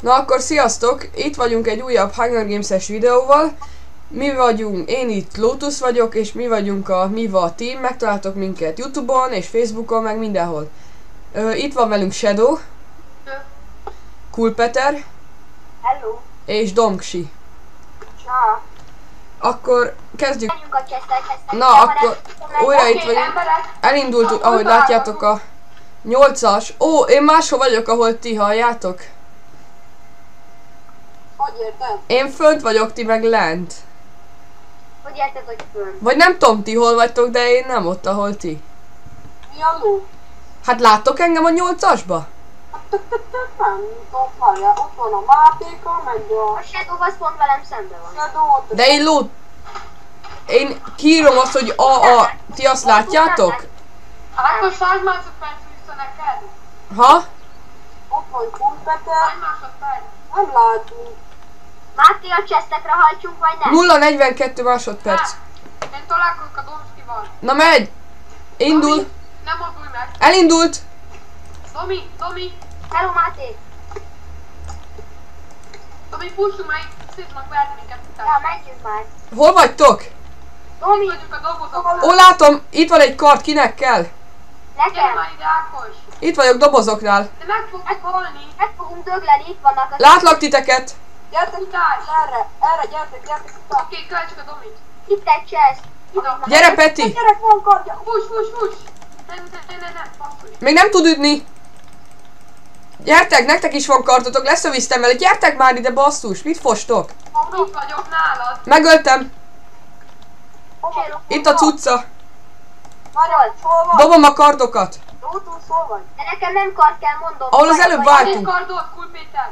Na akkor sziasztok! Itt vagyunk egy újabb Hunger Games-es videóval. Mi vagyunk, én itt Lotus vagyok, és mi vagyunk a Miva team. Megtaláltok minket YouTube-on és Facebookon, meg mindenhol. Itt van velünk Shadow, Kulpeter, hello, és Domksi. na, Akkor kezdjük. menjünk a chestekhez. Na akkor újra itt vagyunk. Elindult, ahogy látjátok, a 8-as. Ó, én máshol vagyok, ahol ti halljátok. Hogy érted? Én fönt vagyok, ti meg lent. Hogy érted, hogy föl? Vagy nem tudom ti hol vagytok, de én nem ott, ahol ti. Mi a ló? Hát láttok engem a 8-asba? Nem tudom, várjál, ott van a Mátéka, meg a Shadow, az pont velem szemben van. Shadow, De én lót... Én kiírom azt, hogy ti azt látjátok? Akkor 100 másodperc vissza neked? Ha? Ott van Kulpeter. 100 másodperc? Nem látunk. Máté, a chestekre hajtsunk, vagy nem? 0,42 másodperc. Én találkozok a Domszkival. Na megy! Indul! Nem mozdulj meg. Elindult! Domi! Hello, Máté! Domi, pussunk már itt, szét tudnak verni minket utána. Ja, menjünk már. Hol vagytok? Domi! Itt vagyunk a dobozoknál. Ó, látom! Itt van egy kart, kinek kell? Nekem! Gyere már ide, Ákos! Itt vagyok dobozoknál. De meg fogunk halni. Meg fogunk dögleni, itt vannak az... Látlak titeket! Gyertek, erre, gyertek. Oké, költsük a Domit. Itt egy chest. Gyere, Peti! Gyerek, van kardja! Fuss! Nem, basszus. Még nem tud ütni! Gyertek, nektek is van kartotok, leszövíztem vele, gyertek már ide, basszus! Mit fostok? Itt vagyok nálad. Megöltem! Itt a cucca! Hol van? Dobom a kardokat! Lotus, hol vagy? De nekem nem kard kell, mondom. Ahol az előbb váltunk. Kardot, Kulpéter.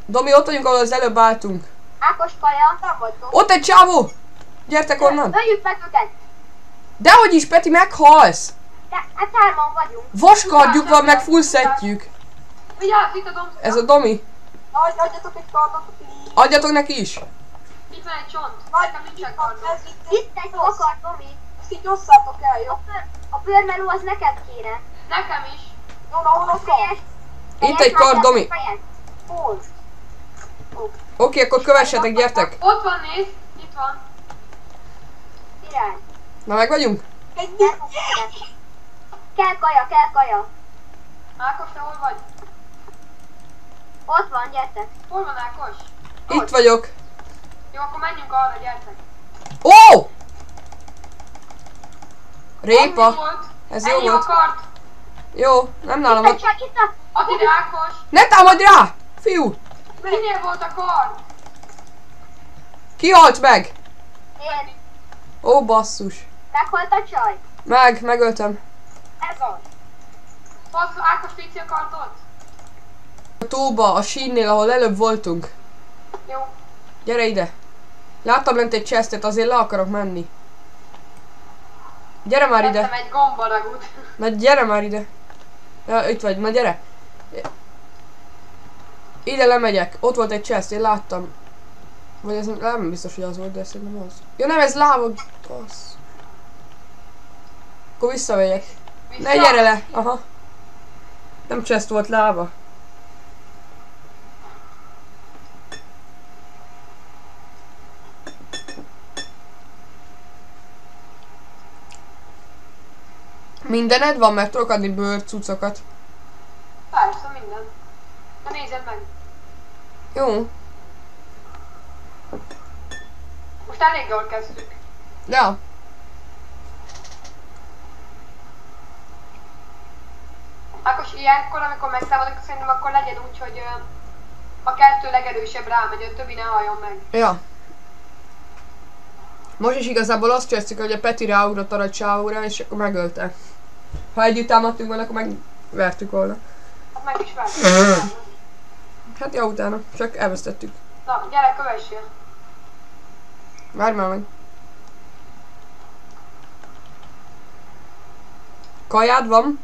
Domi, ott vagyunk, ahol az előbb álltunk. Ákos kaja. Nem vagytok. Ott egy csávó! Gyertek onnan! Öljük meg őket. Dehogy is, Peti, meghalsz! Hát 3-an vagyunk. Vaskardjuk van, meg full szettjük. Vigyázz, itt a Domszka. Ez a Domi. Adjatok egy kardot, please. Adjatok neki is. Itt van egy csont. Nekem nincsen kardot. Itt egy kakar, Domi. Ezt így osszátok el, jó? A bőrmeló az neked kéne. Nekem is. Jó, na hol a kard? Itt egy kard, Domi. Hol? Oké, akkor kövessetek, gyertek. Ott van, nézd. Itt van. Irány. Na, meg vagyunk? Kell kaja. Ákos, te hol vagy? Ott van, gyertek. Hol van Ákos? Itt vagyok. Jó, akkor menjünk arra, gyertek. Ó! Répa. Ez jó ennyi volt. a kard. Jó, nem nálam volt. Add ide, Ákos. Ne támadj rá! Fiú! Minél volt a kard? Ki halt meg? Én. Ó, basszus. Meghalt a csaj? Megöltem. Ez az. Hozz, Ákos, vici a kardot. A tóba, a sínnél, ahol előbb voltunk. Jó. Gyere ide. Láttam lent egy chestet, azért le akarok menni. Gyere már ide. Tettem egy gombaragút. Na gyere már ide. Ja, itt vagy, na gyere. Ide lemegyek. Ott volt egy chest, én láttam. Vagy ez nem biztos, hogy az volt, de szerintem az. Ja nem, ez láva. Bassz. Akkor visszamegyek. Ne gyere le. Aha. Nem chest volt, láva. Mindened van, mert tudok adni bőrcucokat. Persze, minden. Na nézed meg. Jó. Most elég jól kezdtük. Ja. Ákos, ilyenkor, amikor megtámadok, szerintem akkor legyen úgy, hogy a kettő legerősebb rámegy, a többi ne halljon meg. Ja. Most is igazából azt kezdtük, hogy a Peti ráugrott arra a csávóra, és akkor megölte. Ha együtt támadtunk volna, akkor megvertük volna. Hát meg is várjuk. Hát ja, utána. Csak elvesztettük. Na, gyere, kövessél. Várj már meg. Kajád van?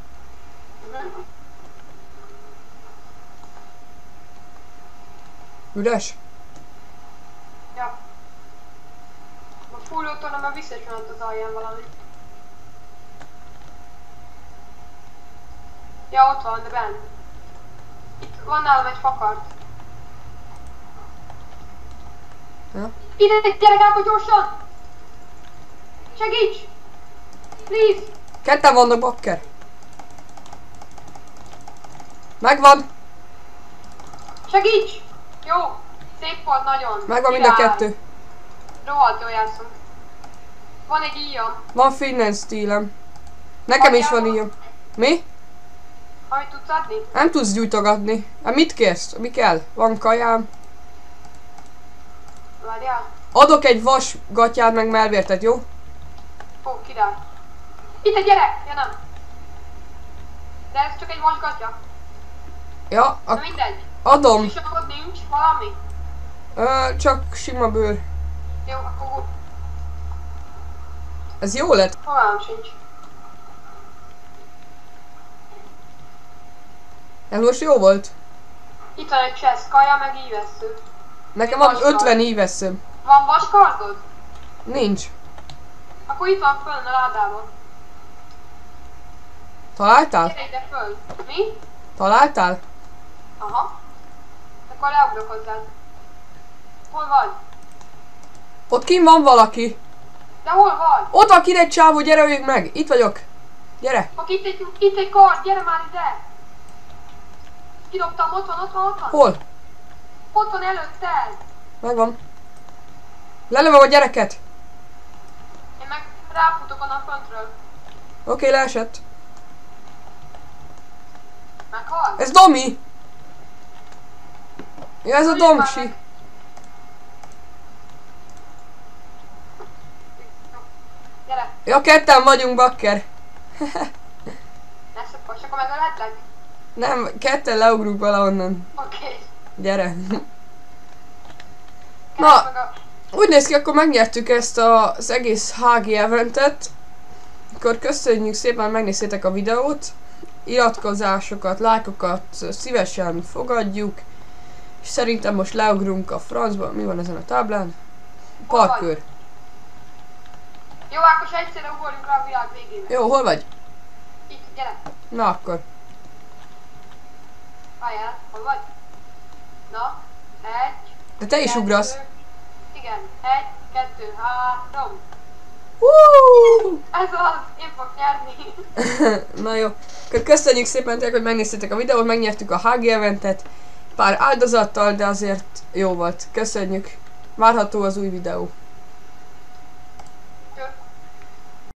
Üres? Ja. A fúlótól már visszacsonott az alján valami. Ja, ott van, de benn. Itt Van nálam egy fakart. Ja. Ide, gyere Gábor, gyorsan! Segíts! Please! Ketten vannak, bakker. Megvan. Segíts! Jó! Szép volt nagyon. Megvan mind a Király. kettő. Rohadt jól játszunk. Van egy íjam. Van Finland stílem. Nekem is van ilyen. Mi? Amit tudsz adni? Nem tudsz gyújtogatni. Hát mit kérsz? Mi kell? Van kajám. Várjál. Adok egy vas gatyát meg melvértet, jó? Ó, király. Itt egy gyerek! Ja nem. De ez csak egy vasgatja. Ja, Na mindegy. adom. És akkor nincs valami? Csak sima bőr. Jó, akkor Ez jó lett. fogalmam sincs. Ez most jó volt. Itt van egy chest, kaja meg ívesző. Nekem van 50 íveszőm. Van vaskardod? Nincs. Akkor itt van fönn a ládában. Találtál? Gyere ide föl. Mi? Találtál? Aha. Akkor leugrok hozzád. Hol vagy? Ott kint van valaki. De hol vagy? Ott van kint egy csávó, gyere öljük meg. Itt vagyok. Gyere. Akkor itt egy kard, gyere már ide! Kidobtam, ott van. Hol? Ott van előtted! Megvan. Lelövöm a gyereket. Én meg ráfutok onnan föntről. Oké, leesett. Meghal? Ez Domi. Ja, ez a Öljük már Domsi. meg. Gyere, Ja, ketten vagyunk, bakker. ne szokos, akkor megölhetlek? Nem, ketten leugrunk valahonnan. Oké. Gyere. Keresd meg a... Úgy néz ki, akkor megnyertük ezt az egész HG eventet. Akkor köszönjük szépen, hogy megnéztétek a videót. Iratkozásokat, lájkokat szívesen fogadjuk. És szerintem most leugrunk a francba. Mi van ezen a táblán? Hol vagy? Parkőr. Jó, Ákos, egyszerre ugorjunk rá a világ végére. Jó, hol vagy? Itt, gyere. Na akkor. Várjál, hol vagy? Na, egy... De te is kettő, ugrasz. Igen, egy, kettő, három. Ez az, én fogok nyerni. Na jó. Akkor köszönjük szépen tényleg, hogy megnéztétek a videót, megnyertük a HG eventet. Pár áldozattal, de azért jó volt. Köszönjük. Várható az új videó.